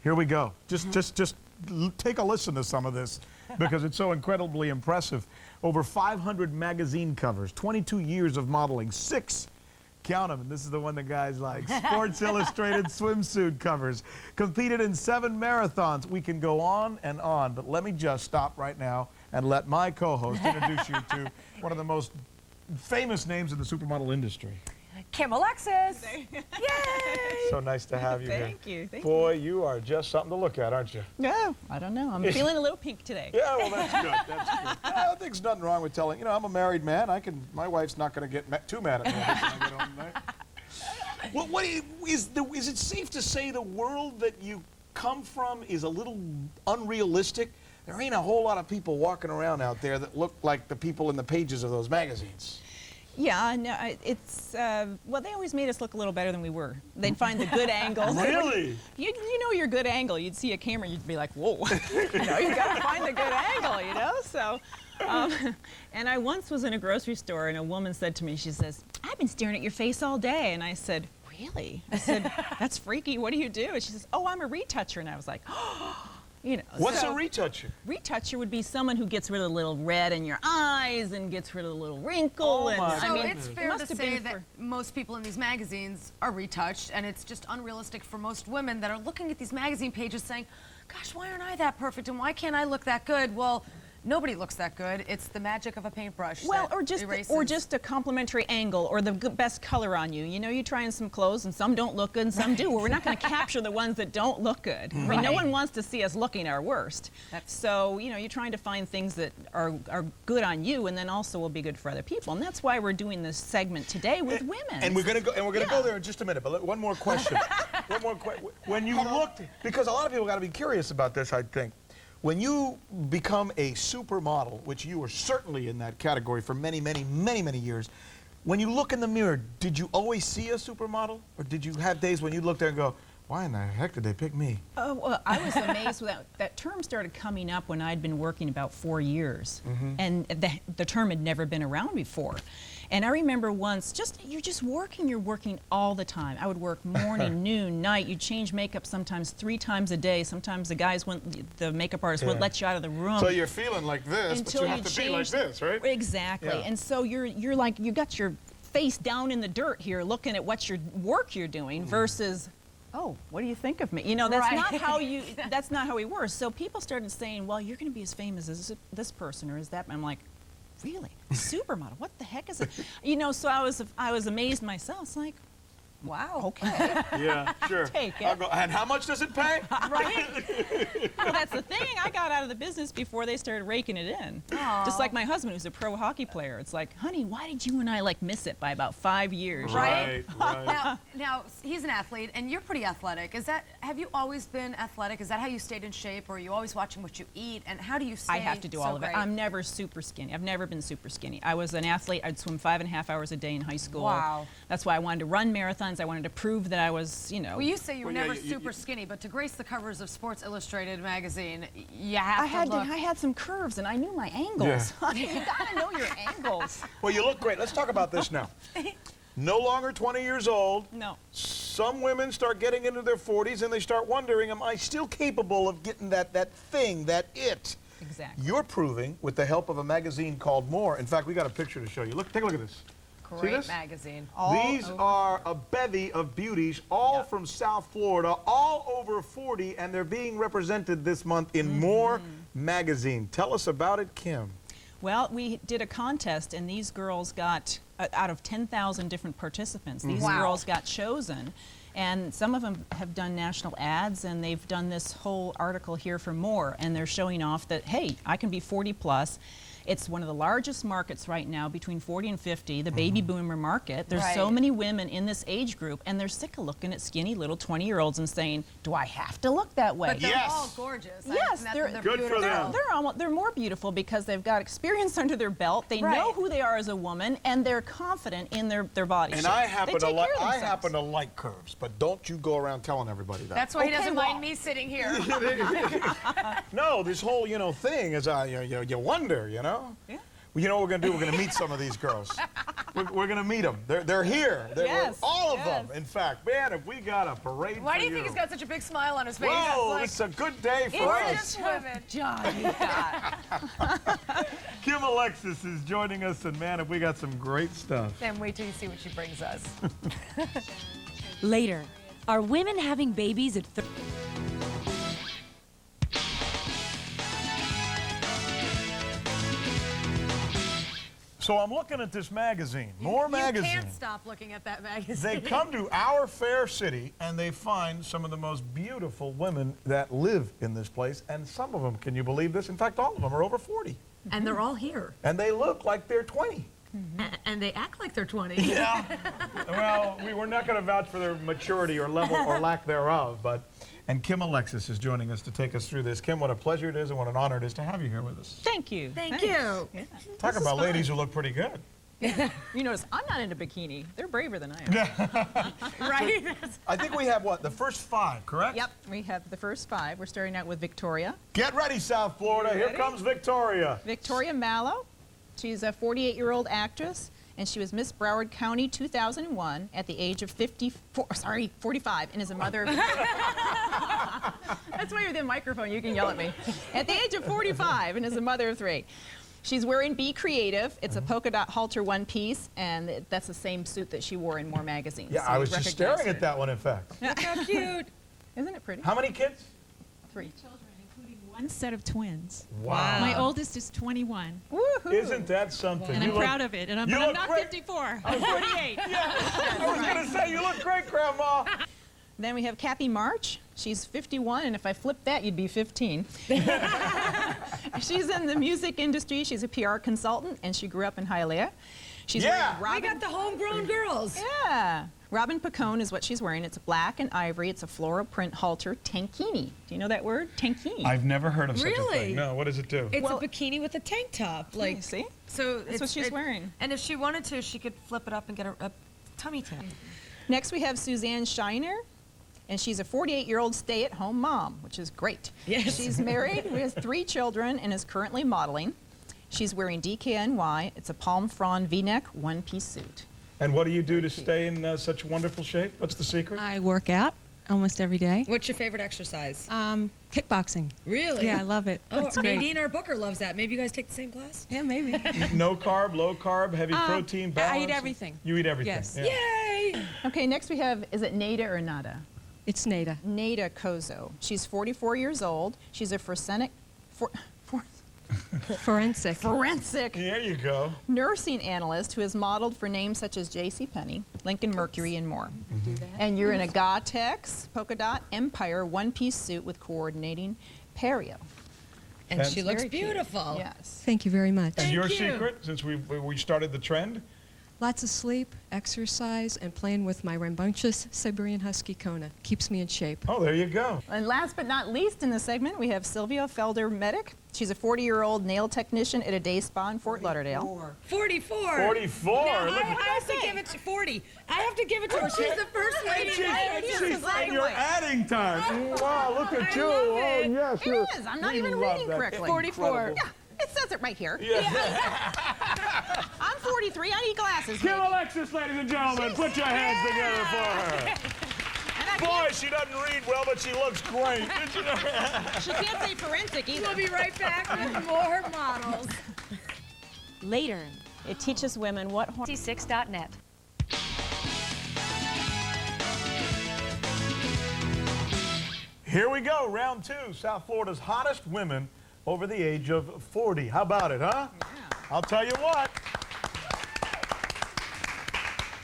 Here we go. Just take a listen to some of this because it's so incredibly impressive. Over 500 magazine covers, 22 years of modeling, 6, count them, and this is the one the guys like, Sports Illustrated swimsuit covers, competed in 7 marathons. We can go on, but let me just stop right now and let my co-host introduce you to one of the most famous names in the supermodel industry. Kim Alexis. Yay! So nice to have you here. Thank you. Thank Boy, you are just something to look at, aren't you? No, I don't know. I'm feeling a little pink today. Yeah, well, that's good. That's good. I don't think there's nothing wrong with telling. You know, I'm a married man. My wife's not going to get too mad at me when I get home tonight. Well, is it safe to say the world that you come from is a little unrealistic? There ain't a whole lot of people walking around out there that look like the people in the pages of those magazines. Yeah, no, it's, well, they always made us look a little better than we were. They'd find the good angles. Really? You know your good angle. You'd see a camera, you'd be like, whoa. You know, you got to find the good angle, you know? So, and I once was in a grocery store and a woman said to me, she says, I've been staring at your face all day. And I said, really? I said, that's freaky. What do you do? And she says, oh, I'm a retoucher. And I was like, oh. You know, what's a retoucher? Retoucher would be someone who gets rid of the little red in your eyes and gets rid of the little wrinkle. Oh, and so I mean, it's fair to say that most people in these magazines are retouched, and it's just unrealistic for most women that are looking at these magazine pages saying, gosh, why aren't I that perfect and why can't I look that good? Well, nobody looks that good. It's the magic of a paintbrush. Well, or just a complimentary angle or the best color on you. You know, you try on some clothes and some don't look good and some do. Well, we're not going to capture the ones that don't look good. I mean, no one wants to see us looking our worst. So, you know, you're trying to find things that are good on you and then also will be good for other people. And that's why we're doing this segment today with women. And we're going to go there in just a minute. But one more question. When you looked, because a lot of people got to be curious about this, I think. When you become a supermodel, which you were certainly in that category for many, many, many, many years, when you look in the mirror, did you always see a supermodel? Or did you have days when you look there and go, why in the heck did they pick me? Oh, well, I was amazed. That term started coming up when I'd been working about 4 years. And the term had never been around before. And I remember once, you're working all the time. I would work morning, noon, night. You'd change makeup sometimes 3 times a day. Sometimes the makeup artist wouldn't let you out of the room. So you're feeling like this, but you have to be like this, right? Exactly. Yeah. And so you're like, you got your face down in the dirt here looking at what work you're doing versus, oh, what do you think of me? You know, that's not how we were. So people started saying, well, you're going to be as famous as this person or as that. And I'm like, really? Supermodel? What the heck is it? You know, so I was amazed myself. It's like, wow, okay. Yeah, sure. Take it. I'll go, and how much does it pay? Right? Well, that's the thing. I got out of the business before they started raking it in. Aww. Just like my husband, who's a pro hockey player. It's like, honey, why did you and I like miss it by about 5 years? Right. Now, he's an athlete, and you're pretty athletic. Have you always been athletic? Is that how you stayed in shape, or are you always watching what you eat? And how do you stay I have to do all of it. I'm never super skinny. I've never been super skinny. I was an athlete. I'd swim 5.5 hours a day in high school. Wow. That's why I wanted to run marathons. I wanted to prove that I was, you know. Well, you say you were never super skinny, but to grace the covers of Sports Illustrated magazine, you have to look. I had some curves, and I knew my angles. Yeah. You gotta know your angles. Well, you look great. Let's talk about this now. No longer 20 years old. No. Some women start getting into their 40s, and they start wondering, am I still capable of getting that thing, that it? Exactly. You're proving, with the help of a magazine called More. In fact, we got a picture to show you. Look, take a look at this. Great magazine. These are a bevy of beauties, all from South Florida, all over 40, and they're being represented this month in More magazine. Tell us about it, Kim. Well, we did a contest, and these girls got, out of 10,000 different participants, these girls got chosen. And some of them have done national ads, and they've done this whole article here for More, and they're showing off that, hey, I can be 40 plus. It's one of the largest markets right now, between 40 and 50, the baby boomer market. There's so many women in this age group, and they're sick of looking at skinny little 20-year-olds and saying, do I have to look that way? But they're all gorgeous. Yes, they're good for them. They're more beautiful because they've got experience under their belt. They know who they are as a woman, and they're confident in their body shape. And I happen to like curves, but don't you go around telling everybody that. That's why he doesn't mind me sitting here. No, this whole, thing is, you wonder, Yeah. Well, you know what we're going to do? We're going to meet some of these girls. We're going to meet them. They're here. Yes, all of yes. them, in fact. Man, if we got a parade Why for do you think he's got such a big smile on his face? Whoa, Like, it's a good day for us. gorgeous women. Job you got. Kim Alexis is joining us, and man, have we got some great stuff. Then wait till you see what she brings us. Later, are women having babies at 30? So I'm looking at this magazine, more You magazines. can't stop looking at that magazine. They come to our fair city and they find some of the most beautiful women that live in this place. And some of them, can you believe this? In fact, all of them are over 40. And they're all here. And they look like they're 20. And they act like they're 20. Yeah. Well, we're not going to vouch for their maturity or level or lack thereof. And Kim Alexis is joining us to take us through this. Kim, what a pleasure it is and what an honor it is to have you here with us. Thank you. Thank Thanks. you. Yeah. Talk about ladies who look pretty good. You notice I'm not in a bikini. They're braver than I am. Right? I think we have, what, the first 5, correct? Yep, we have the first 5. We're starting out with Victoria. Get ready, South Florida. Here Ready? comes Victoria. Victoria Mallow. She's a 48-year-old actress, and she was Miss Broward County 2001 at the age of 45, and is a mother of... That's why you're the microphone, you can yell at me. At the age of 45, and is a mother of 3. She's wearing Be Creative. It's a polka dot halter one piece, and that's the same suit that she wore in more magazines. Yeah, so I you was just recognize staring her. at that one, in fact. How cute. Isn't it pretty? How many kids? 3. Children, including one set of twins. Wow. My oldest is 21, Woohoo! Isn't that something? and You I'm look- proud of it. And I'm, you but I'm look not great. 54. I'm 48. I was going to say, you look great, Grandma. Then we have Kathy March. She's 51, and if I flipped that, you'd be 15. She's in the music industry. She's a PR consultant, and she grew up in Hialeah. She's Yeah. wearing We got the homegrown girls. Yeah. Robin Picone is what she's wearing. It's black and ivory. It's a floral print halter tankini. Do you know that word? Tankini. I've never heard of such a Really? thing. No, what does it do? It's Well- a bikini with a tank top. Yeah, Like, see? so That's what she's wearing. And if she wanted to, she could flip it up and get a tummy tuck. Next, we have Suzanne Shiner. And she's a 48-year-old stay-at-home mom, which is great. Yes. She's married with 3 children and is currently modeling. She's wearing DKNY. It's a palm frond V-neck one-piece suit. And what do you do to stay in such wonderful shape? What's the secret? I work out almost every day. What's your favorite exercise? Kickboxing. Really? Yeah, I love it. Oh, It's great. Nadine, our booker, loves that. Maybe you guys take the same class? Yeah, maybe. No carb, low carb, heavy protein, balance? I eat everything. You eat everything? Yes. Yeah. Yay! Okay, next we have, is it Nada or Nada? It's Nada. Nada Kozo. She's 44 years old. She's a forensic Forensic. There you go. nursing analyst who has modeled for names such as JCPenney, Lincoln Mercury, and more. And you're in a Gore-Tex polka dot Empire one-piece suit with coordinating perio. And she looks Very cute. beautiful. Yes. Thank you very much. And your you. secret, since we started the trend? Lots of sleep, exercise, and playing with my rambunctious Siberian Husky Kona. Keeps me in shape. Oh, there you go. And last but not least in the segment, we have Sylvia Felder-Medic. She's a 40-year-old nail technician at a day spa in Fort Lauderdale. 44. 44. Now, Look I at have to give it to 40. I have to give it to her. She's the first lady. and you're adding time. Wow, look at you. love Oh, it. yes. It is. I'm not we even love reading that. correctly. 44. Yeah, it says it right here. Yeah. I'm 43. I need glasses. Kim baby. Alexis, ladies and gentlemen, put your hands together for her. And I Boy, she doesn't read well, but she looks great. she can't say forensic either. We'll be right back with more models. Later, It teaches women what 26.net. Here we go, round 2. South Florida's hottest women over the age of 40. How about it, huh? Yeah. I'll tell you what.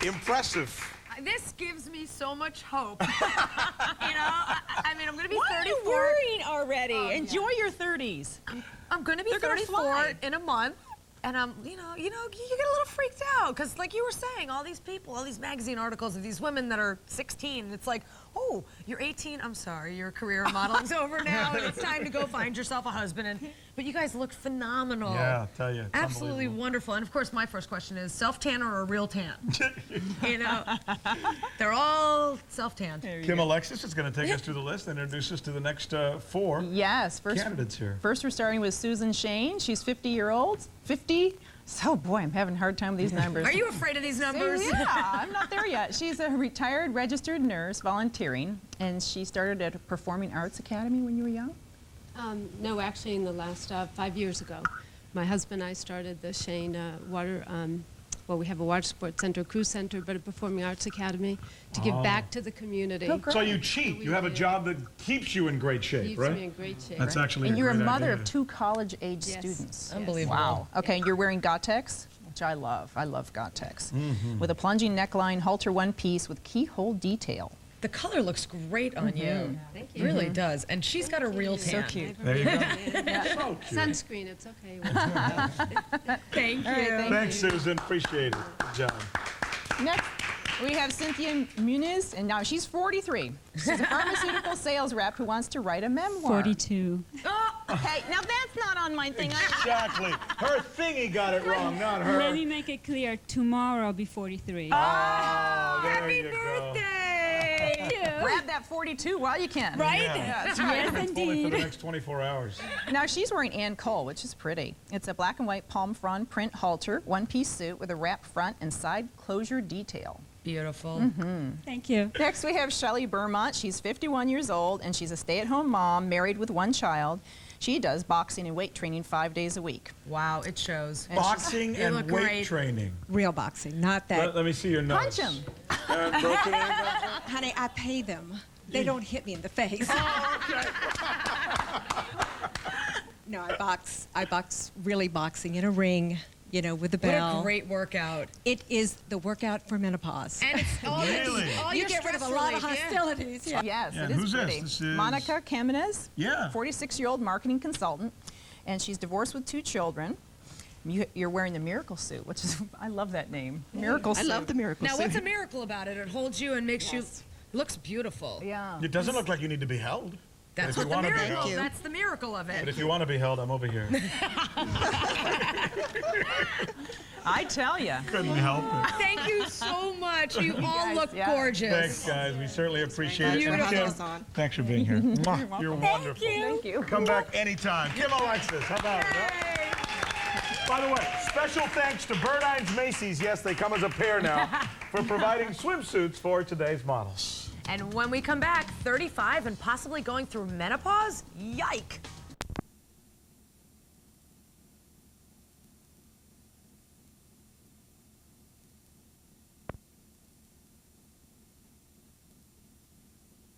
Impressive. This gives me so much hope. You know, I mean, I'm going to be Why are you 34. worrying already? Oh, yeah. Enjoy your 30s. I'm going to be They're gonna 34 fly. in a month. And you get a little freaked out because, like you were saying, all these people, all these magazine articles of these women that are 16. It's like, oh, you're 18. I'm sorry, your career in modeling's over now, and it's time to go find yourself a husband. But you guys look phenomenal. Yeah, I'll tell you. It's Absolutely unbelievable. wonderful. And of course, my first question is self-tan or a real tan? You know, they're all self-tanned. Kim Alexis is going to take us through the list and introduce us to the next 4 Yes, first candidates here. we're starting with Susan Shane. She's 50 So, boy, I'm having a hard time with these numbers. Are you afraid of these numbers? Yeah, I'm not there yet. She's a retired registered nurse volunteering, and she started at a performing arts academy when you were young? No, actually, in the last 5 years ago, my husband and I started the Shane Water. Well, we have a water sports center, cruise center, but a performing arts academy to give back to the community. Oh, great. So you cheat. You have a job that keeps you in great shape, Keeps right? me in great shape. That's actually And a you're a great mother idea. of 2 college-age Yes. students. Unbelievable. Wow. Okay, you're wearing Gotex, which I love. I love Gotex. Mm-hmm. With a plunging neckline, halter one-piece with keyhole detail. The color looks great on you. Thank It you. really does. And she's got a real tan. So cute. There you go. So cute. Sunscreen, it's okay. Thank you. Thanks, Susan. Appreciate it. Good job. Next, we have Cynthia Muniz, and now she's 43. She's a pharmaceutical sales rep who wants to write a memoir. 42. Okay, now that's not on my thing. Exactly. Her thingy got it wrong, not her. Let me make it clear. Tomorrow I'll be 43. Oh, there Happy you go. birthday! Grab that 42 while you can. Right? Yeah. That's right. Yes, Only for the indeed. next 24 hours. Now she's wearing Ann Cole, which is pretty. It's a black and white palm frond print halter, one-piece suit with a wrap front and side closure detail. Beautiful. Thank you. Next we have Shelley Burmont. She's 51 years old and she's a stay-at-home mom, married with 1 child. She does boxing and weight training 5 days a week. Wow, it shows. Boxing You and look weight great. training. Real boxing, not that. Let me see your nose. Punch him. Broken in, Honey, I pay them. They don't hit me in the face. No, I box really boxing in a ring, you know, with the What bell. a great workout. It is the workout for menopause. And it's all, Really? all You your get rid of a stress lot of relief, yeah. hostilities. Yeah. Yes, Yeah, it is who's this? pretty. This is- Monica Kamenez, Yeah. 46-year-old marketing consultant, and she's divorced with 2 children. You're wearing the miracle suit, which is, I love that name. Miracle suit. I love the miracle Now, suit. what's a miracle about it? It holds you and makes you, looks beautiful. Yeah. It doesn't look like you need to be held. That's if you what the wanna be miracle, held. that's the miracle of But it. if you want to be held, I'm over here. I tell you. Couldn't help it. Thank you so much. You all guys, look yeah. gorgeous. Thanks, guys. We certainly appreciate it. Beautiful. And Kim, Have this on. thanks for being here. Mwah. You're wonderful. Thank you. Come back anytime. Kim Alexis, how about it? Huh? By the way, special thanks to Burdines Macy's. Yes, they come as a pair now for providing swimsuits for today's models. And when we come back, 35 and possibly going through menopause? Yike!